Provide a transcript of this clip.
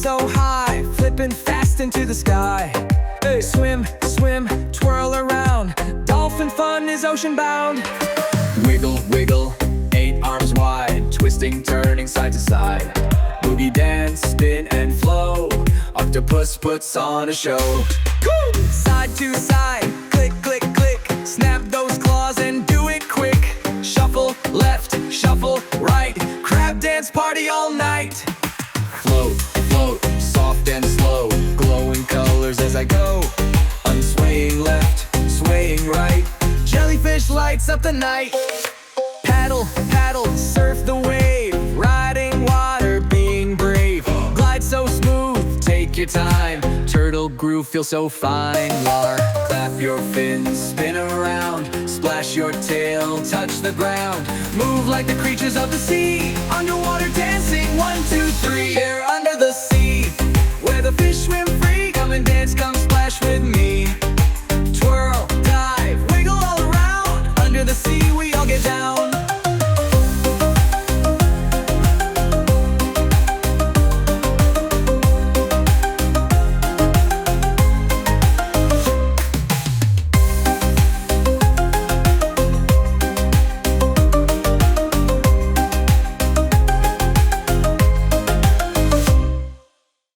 so high, flipping fast into the sky. Hey, swim, swim, twirl around. Dolphin fun is ocean bound. Wiggle, wiggle, 8 arms wide, twisting, turning side to side. Boogie dance, spin and flow. Octopus puts on a show. Side to side, click, click, click. Snap those claws and do it quick. Shuffle left, shuffle right. Crab dance party all night. Float, float, soft and slow. Glowing colors as I go. Unswaying left, swaying right. Jellyfish lights up the night. Paddle, paddle, surf the wave. Riding water, being brave. Glide so smooth, take your time. Turtle groove feels so fine. Lar, clap your fins, spin around. Splash your tail, touch the ground. Move like the creatures of the sea. Underwater